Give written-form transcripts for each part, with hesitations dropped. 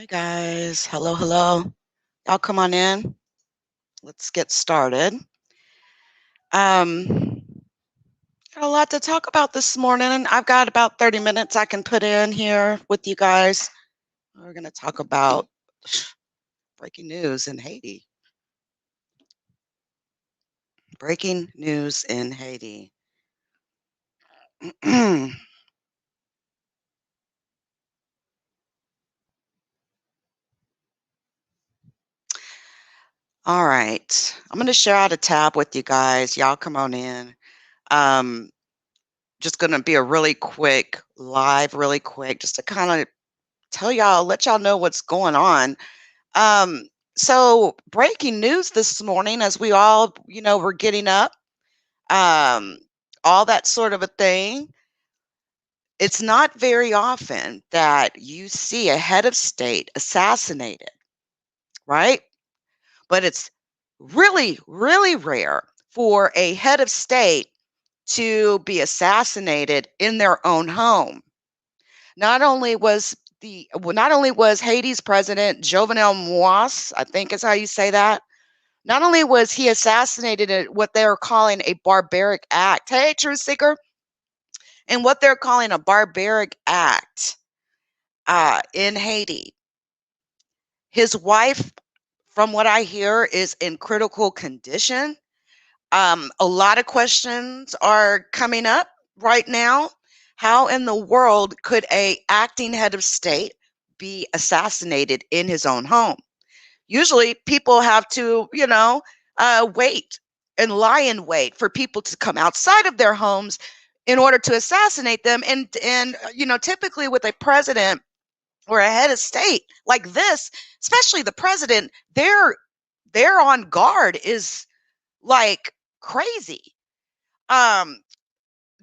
Hi guys. Hello, hello. Y'all come on in. Let's get started. Um, got a lot to talk about this morning. I've got about 30 minutes I can put in here with you guys. We're going to talk about breaking news in Haiti. Breaking news in Haiti. All right. I'm going to share out a tab with you guys. Y'all come on in. Um, just going to be a really quick live, really quick, just to kind of tell y'all, let y'all know what's going on. Um, so breaking news this morning as we all, were getting up, um, all that sort of a thing. It's not very often that you see a head of state assassinated, right? But it's really, really rare for a head of state to be assassinated in their own home. Not only was Haiti's President Jovenel Moise, I think is how you say that. Not only was he assassinated at what they're calling a barbaric act. Hey, truth seeker, and what they're calling a barbaric act in Haiti. His wife, from what I hear, is in critical condition. A lot of questions are coming up right now. How in the world could a acting head of state be assassinated in his own home? Usually people have to, wait and lie in wait for people to come outside of their homes in order to assassinate them. And typically with a president or a head of state like this, especially the president, their on guard is like crazy. Um,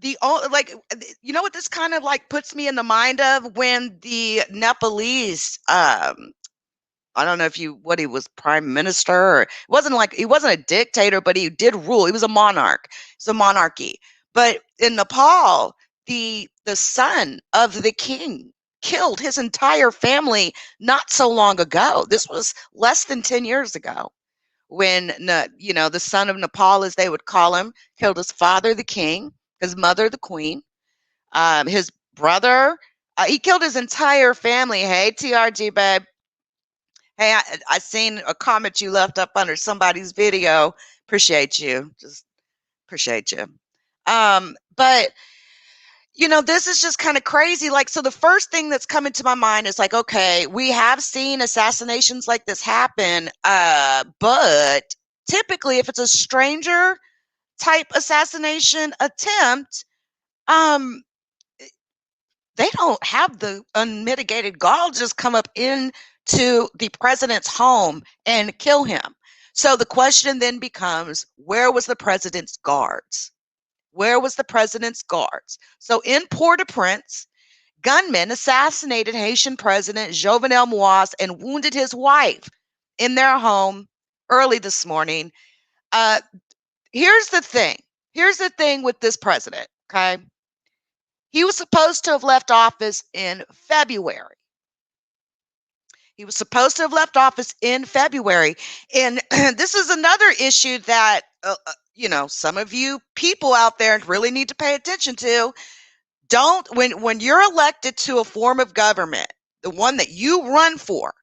what this kind of like puts me in the mind of when the Nepalese, I don't know what he was prime minister, or it wasn't like he wasn't a dictator, but he did rule. He was a monarch. It's a monarchy. But in Nepal, the son of the king killed his entire family not so long ago. This was less than 10 years ago when the son of Nepal, as they would call him, killed his father, the king, his mother, the queen, his brother. He killed his entire family. Hey, TRG, babe. Hey, I seen a comment you left up under somebody's video. Appreciate you. Just appreciate you. But this is just kind of crazy. Like, so the first thing that's coming to my mind is like, okay, we have seen assassinations like this happen, but typically if it's a stranger type assassination attempt, um, they don't have the unmitigated gall to just come up into the president's home and kill him. So the question then becomes, where was the president's guards? Where was the president's guards? So in Port-au-Prince, gunmen assassinated Haitian President Jovenel Moise and wounded his wife in their home early this morning. Here's the thing. Here's the thing with this president, okay? He was supposed to have left office in February. He was supposed to have left office in February. And this is another issue that, some of you people out there really need to pay attention to. When you're elected to a form of government, the one that you run for,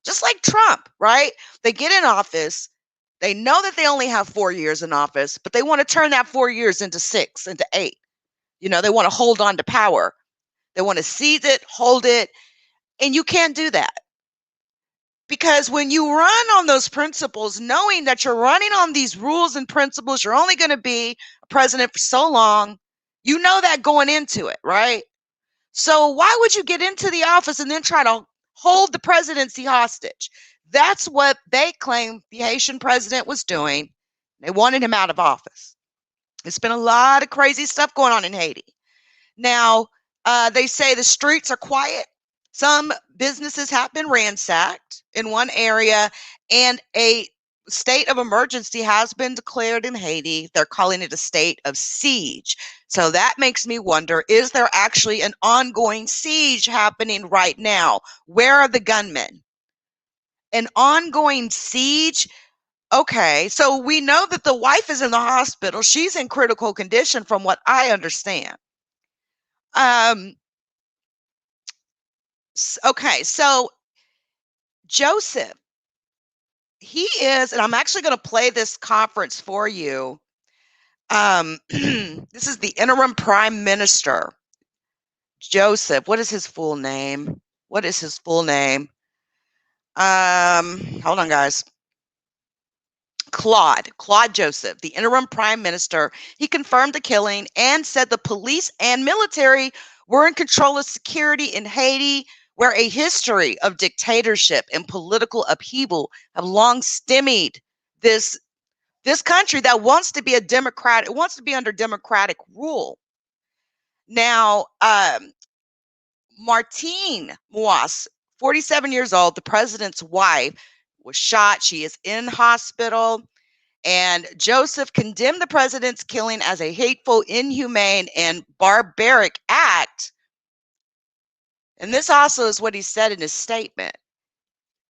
just like Trump, right? They get in office. They know that they only have 4 years in office, but they want to turn that 4 years into 6, into 8. They want to hold on to power. They want to seize it, hold it, and you can't do that. Because when you run on those principles, knowing that you're running on these rules and principles, you're only going to be a president for so long, you know that going into it, right? So why would you get into the office and then try to hold the presidency hostage? That's what they claim the Haitian president was doing. They wanted him out of office. There's been a lot of crazy stuff going on in Haiti. Now, they say the streets are quiet. Some businesses have been ransacked in one area, and a state of emergency has been declared in Haiti. They're calling it a state of siege. So that makes me wonder, is there actually an ongoing siege happening right now? Where are the gunmen? An ongoing siege. Okay, so we know that the wife is in the hospital. She's in critical condition from what I understand. Um, okay, so Joseph, he is, and I'm actually going to play this conference for you. This is the interim prime minister, Joseph. What is his full name? What is his full name? Hold on, guys. Claude Joseph, the interim prime minister, he confirmed the killing and said the police and military were in control of security in Haiti, where a history of dictatorship and political upheaval have long stymied this country that wants to be a democrat. It wants to be under democratic rule. Now, Martine Moise, 47 years old, the president's wife, was shot. She is in hospital. And Joseph condemned the president's killing as a hateful, inhumane, and barbaric act. And this also is what he said in his statement.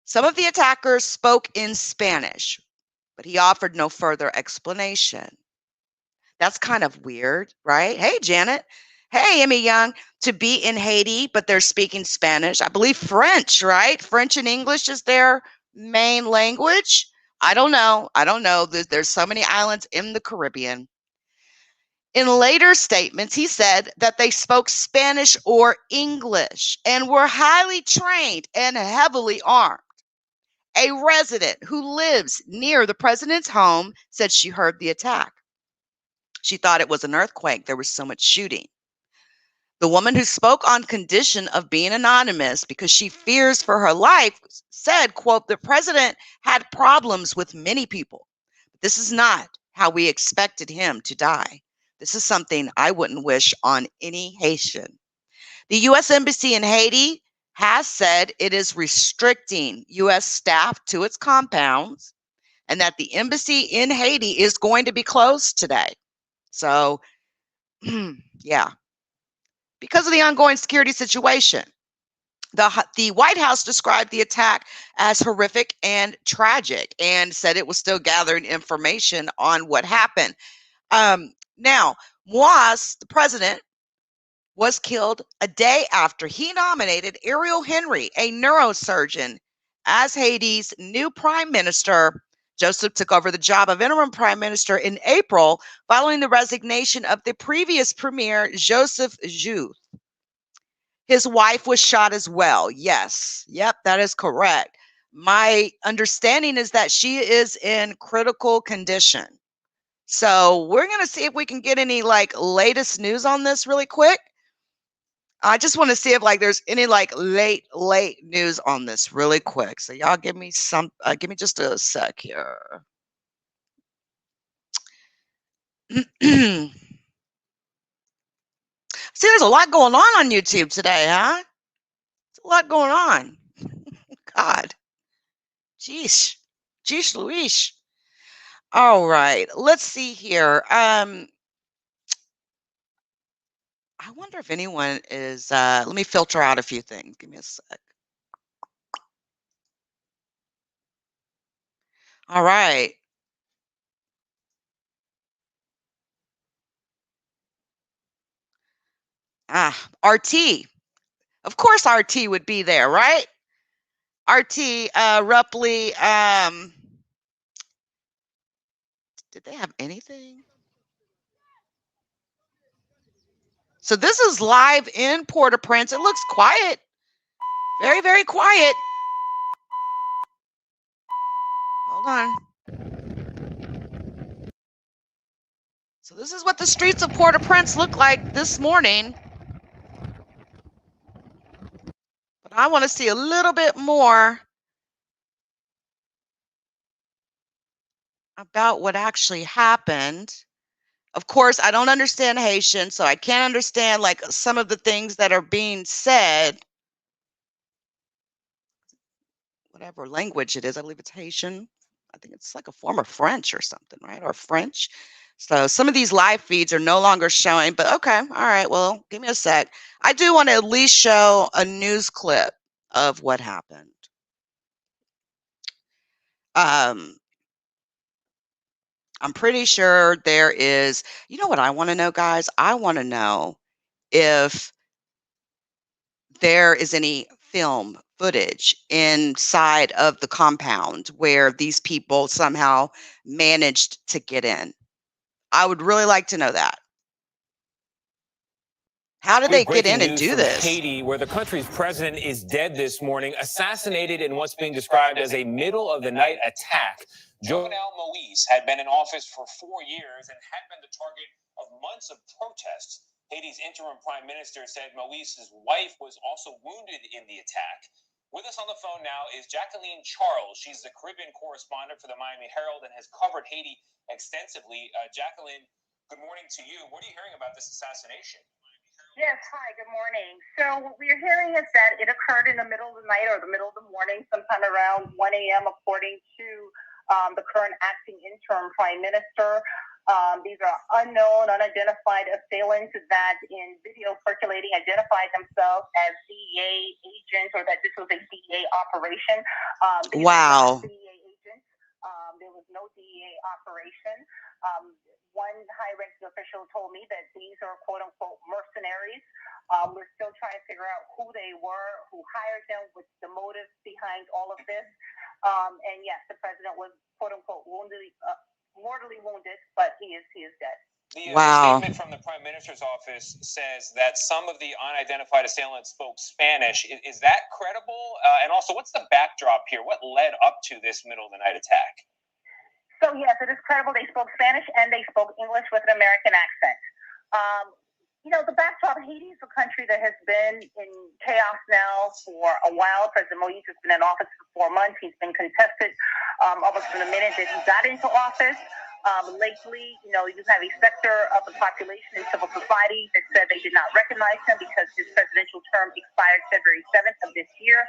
Some of the attackers spoke in Spanish, but he offered no further explanation. That's kind of weird, right? Hey, Janet. Hey, Emmy Young. To be in Haiti, but they're speaking Spanish. I believe French, right? French and English is their main language. I don't know. There's so many islands in the Caribbean. In later statements, he said that they spoke Spanish or English and were highly trained and heavily armed. A resident who lives near the president's home said she heard the attack. She thought it was an earthquake. There was so much shooting. The woman who spoke on condition of being anonymous because she fears for her life said, quote, the president had problems with many people. This is not how we expected him to die. This is something I wouldn't wish on any Haitian. The U.S. Embassy in Haiti has said it is restricting U.S. staff to its compounds and that the embassy in Haiti is going to be closed today. So, yeah, because of the ongoing security situation. The White House described the attack as horrific and tragic and said it was still gathering information on what happened. Now, Moise, the president, was killed a day after he nominated Ariel Henry, a neurosurgeon, as Haiti's new prime minister. Joseph took over the job of interim prime minister in April following the resignation of the previous premier, Joseph Jouvin. His wife was shot as well. Yes. Yep, that is correct. My understanding is that she is in critical condition. So we're going to see if we can get any latest news on this really quick. I just want to see if there's any late news on this really quick. So y'all give me just a sec here. See, there's a lot going on YouTube today, huh? There's a lot going on. God. Jeez Louise. All right, let's see here. I wonder if anyone is, let me filter out a few things. Give me a sec. All right. RT. Of course RT would be there, right? RT, roughly, did they have anything? So this is live in Port-au-Prince. It looks quiet. Very, very quiet. Hold on. So this is what the streets of Port-au-Prince look like this morning. But I want to see a little bit more about what actually happened. Of course, I don't understand Haitian, so I can't understand some of the things that are being said. Whatever language it is, I believe it's Haitian. I think it's like a form of French or something, right? Or French. So some of these live feeds are no longer showing, but okay. All right. Well, give me a sec. I do want to at least show a news clip of what happened. Um, I'm pretty sure there is, you know what I wanna know, guys? I wanna know if there is any film footage inside of the compound where these people somehow managed to get in. I would really like to know that. How did We they have get breaking in and news do from this? Haiti, where the country's president is dead this morning, assassinated in what's being described as a middle of the night attack. Jovenel Moise had been in office for 4 years and had been the target of months of protests. Haiti's interim prime minister said Moise's wife was also wounded in the attack. With us on the phone now is Jacqueline Charles. She's the Caribbean correspondent for the Miami Herald and has covered Haiti extensively. Jacqueline, good morning to you. What are you hearing about this assassination? Yes, hi, good morning. So what we're hearing is that it occurred in the middle of the night or the middle of the morning, sometime around 1 a.m., according to the current acting interim prime minister. These are unknown, unidentified assailants that in video circulating identified themselves as DEA agents or that this was a DEA operation. These were not Wow. DEA agents. There was no DEA operation. One high-ranking official told me that these are quote-unquote mercenaries. We're still trying to figure out who they were, who hired them, what's the motive behind all of this. And yes, the president was quote-unquote mortally wounded, but he is dead. The Wow. statement from the prime minister's office says that some of the unidentified assailants spoke Spanish. Is that credible? And also, what's the backdrop here? What led up to this middle of the night attack? So yes, it is credible. They spoke Spanish and they spoke English with an American accent. The backdrop, Haiti is a country that has been in chaos now for a while. President Moise has been in office for 4 months. He's been contested almost from the minute that he got into office. Lately, you have a sector of the population in civil society that said they did not recognize him because his presidential term expired February 7th of this year.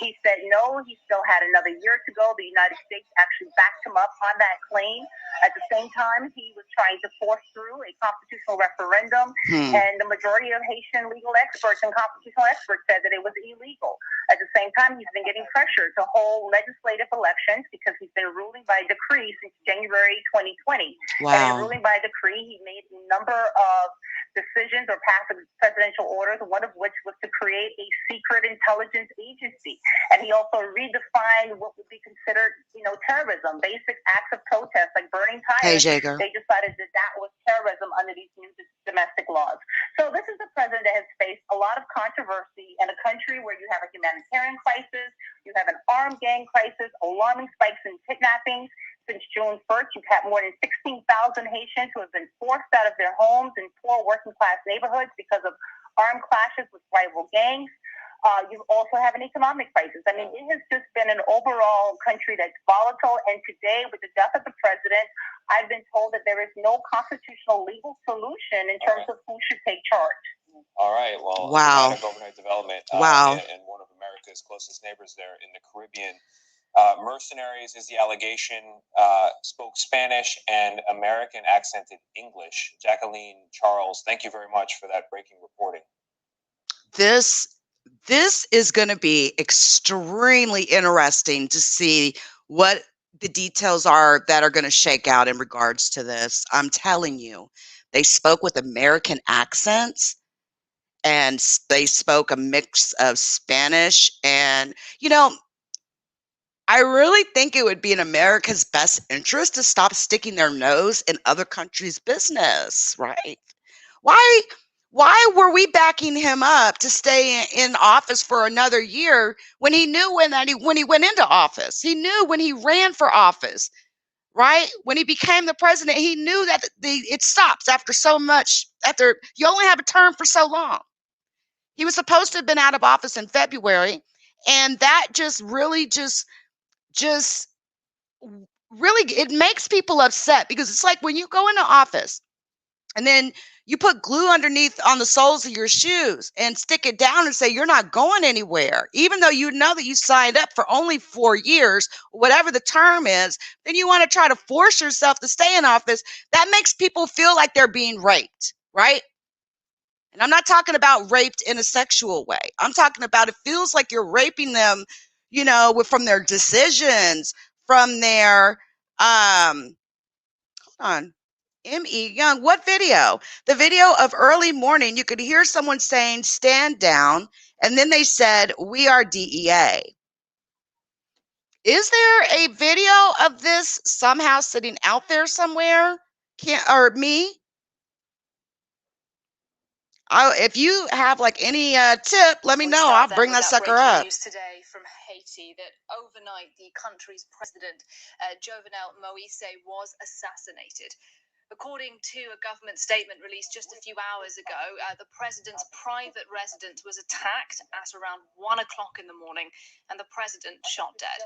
He said no, he still had another year to go. The United States actually backed him up on that claim. At the same time, he was trying to force through a constitutional referendum, and the majority of Haitian legal experts and constitutional experts said that it was illegal. At the same time, he's been getting pressure to hold legislative elections because he's been ruling by decree since January 2020. Wow. And in ruling by decree, he made a number of decisions or passed presidential orders, one of which was to create a secret intelligence agency. And he also redefined what would be considered, terrorism, basic acts of protest like burning tires. Hey, They decided that was terrorism under these new domestic laws. So this is a president that has faced a lot of controversy in a country where you have a humanitarian crisis, you have an armed gang crisis, alarming spikes in kidnappings. Since June 1st, you've had more than 16,000 Haitians who have been forced out of their homes in poor working-class neighborhoods because of armed clashes with rival gangs. You also have an economic crisis. I mean, it has just been an overall country that's volatile. And today, with the death of the president, I've been told that there is no constitutional legal solution in terms of who should take charge. All right. Well, wow. Overnight development Wow. in one of America's closest neighbors there in the Caribbean. Mercenaries is the allegation, spoke Spanish and American accented English. Jacqueline Charles, thank you very much for that breaking reporting. This is going to be extremely interesting to see what the details are that are going to shake out in regards to this. I'm telling you, they spoke with American accents and they spoke a mix of Spanish. And, I really think it would be in America's best interest to stop sticking their nose in other countries' business, right? Why why were we backing him up to stay in office for another year when he knew when he went into office? He knew when he ran for office, right? When he became the president, he knew that it stops after you only have a term for so long. He was supposed to have been out of office in February, and that just really it makes people upset because it's like when you go into office and then you put glue underneath on the soles of your shoes and stick it down and say you're not going anywhere, even though you know that you signed up for only 4 years, whatever the term is, then you want to try to force yourself to stay in office. That makes people feel like they're being raped, right? And I'm not talking about raped in a sexual way. I'm talking about it feels like you're raping them, from their decisions, from there. Hold on. M.E. Young, what video? The video of early morning, you could hear someone saying, stand down, and then they said, we are DEA. Is there a video of this somehow sitting out there somewhere? Or me? If you have like any tip, let me know. I'll bring that sucker up. News today from Haiti that overnight the country's president, Jovenel Moise, was assassinated. According to a government statement released just a few hours ago, the president's private residence was attacked at around 1 o'clock in the morning and the president shot dead.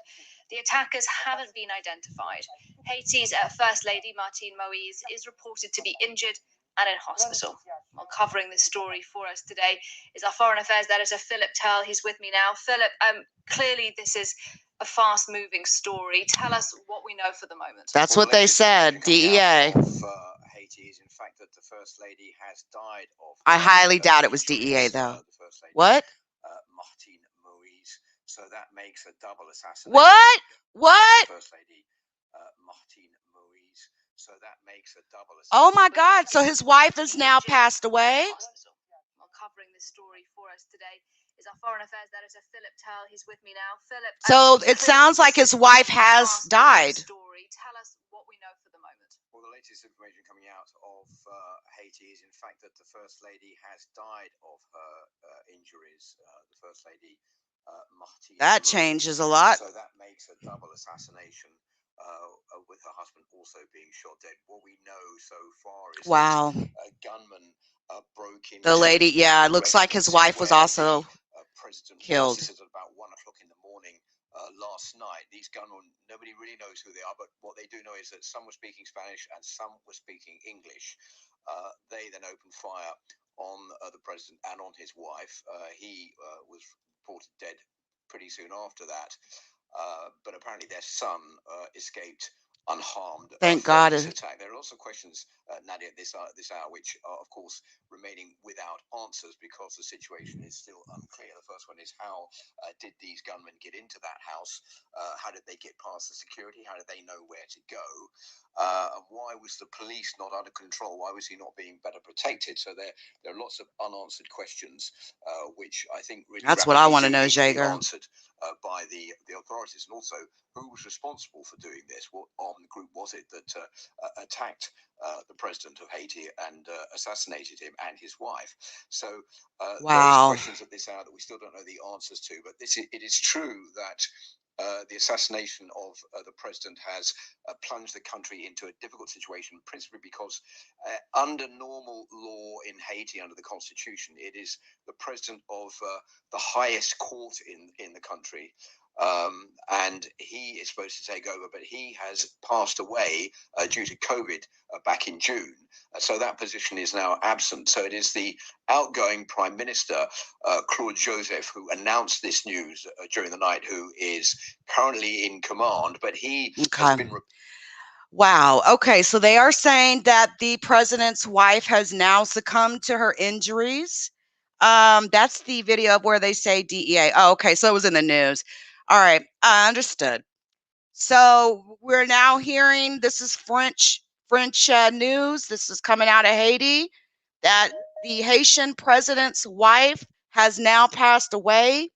The attackers haven't been identified. Haiti's First Lady, Martine Moise, is reported to be injured and in hospital. Well, covering this story for us today is our Foreign Affairs editor, Philip Tell. He's with me now. Philip, clearly this is a fast-moving story. Tell us what we know for the moment. That's what they said, DEA. Haiti is in fact that the First Lady has died of. I highly doubt it was DEA, though. The First Lady, what? Martine Moise. So that makes a double assassination. What? First Lady, Martine Moise. So that makes a double assassination. Oh my God! So his wife has now passed away. Well, covering this story for us today is our Foreign Affairs editor, Philip Tell. He's with me now. Philip. So it sounds like his wife has died. Tell us what we know for the moment. Well, the latest information coming out of Haiti is in fact that the First Lady has died of her injuries. The First Lady, Martine. That changes a lot. So that makes a double assassination. With her husband also being shot dead. What we know so far is that a gunman broke in. The lady, yeah, it looks like his wife was also killed. This is at about 1 o'clock in the morning last night. These gunmen, nobody really knows who they are, but what they do know is that some were speaking Spanish and some were speaking English. They then opened fire on the president and on his wife. He was reported dead pretty soon after that. But apparently their son escaped unharmed. Thank God. This attack. There are lots of questions, Nadia, at this hour, which are, of course, remaining without answers because the situation is still unclear. The first one is how did these gunmen get into that house? How did they get past the security? How did they know where to go? And why was the police not under control? Why was he not being better protected? So there are lots of unanswered questions, which I think really that's what I want to know, Jager. Jager. Answered by the authorities, and also who was responsible for doing this? What armed group was it that attacked the president of Haiti and assassinated him and his wife? So those questions at this hour that we still don't know the answers to. But it is true that the assassination of the president has plunged the country into a difficult situation, principally because under normal law in Haiti, under the constitution, it is the president of the highest court in the country. And he is supposed to take over, but he has passed away due to COVID back in June. So that position is now absent. So it is the outgoing Prime Minister, Claude Joseph, who announced this news during the night, who is currently in command, but he has been... Wow. Okay. So they are saying that the president's wife has now succumbed to her injuries. That's the video of where they say DEA. Oh, okay. So it was in the news. All right. I understood. So we're now hearing, this is French news. This is coming out of Haiti, that the Haitian president's wife has now passed away,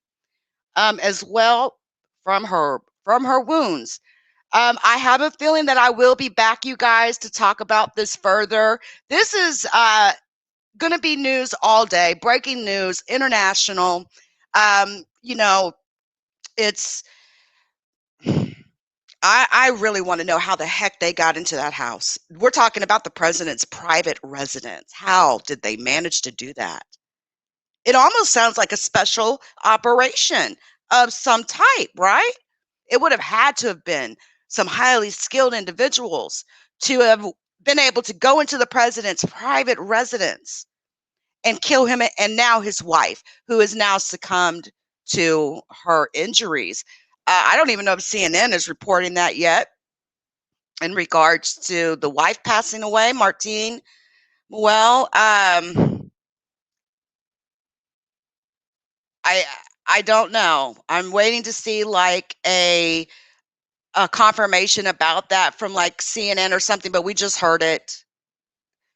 as well from her wounds. I have a feeling that I will be back, you guys, to talk about this further. This is going to be news all day, breaking news, international. It's... I really want to know how the heck they got into that house. We're talking about the president's private residence. How did they manage to do that? It almost sounds like a special operation of some type, right? It would have had to have been some highly skilled individuals to have been able to go into the president's private residence and kill him, and now his wife, who has now succumbed to her injuries. I don't even know if CNN is reporting that yet in regards to the wife passing away, Martine Moise. I don't know. I'm waiting to see like a confirmation about that from like CNN or something, but we just heard it.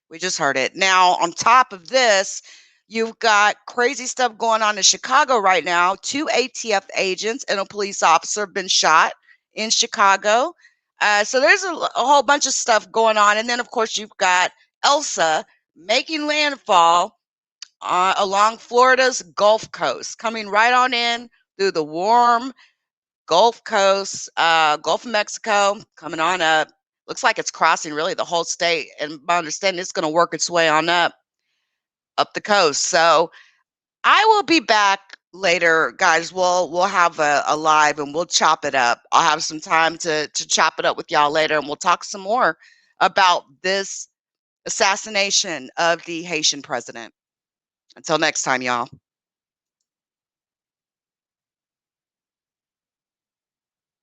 We just heard it. Now, on top of this, you've got crazy stuff going on in Chicago right now. 2 ATF agents and a police officer have been shot in Chicago. So there's a whole bunch of stuff going on. And then, of course, you've got Elsa making landfall along Florida's Gulf Coast, coming right on in through the warm Gulf Coast, Gulf of Mexico, coming on up. Looks like it's crossing really the whole state, and by understanding, it's going to work its way on up the coast. So I will be back later, guys. We'll have a live and we'll chop it up. I'll have some time to chop it up with y'all later, and we'll talk some more about this assassination of the Haitian president. Until next time, y'all.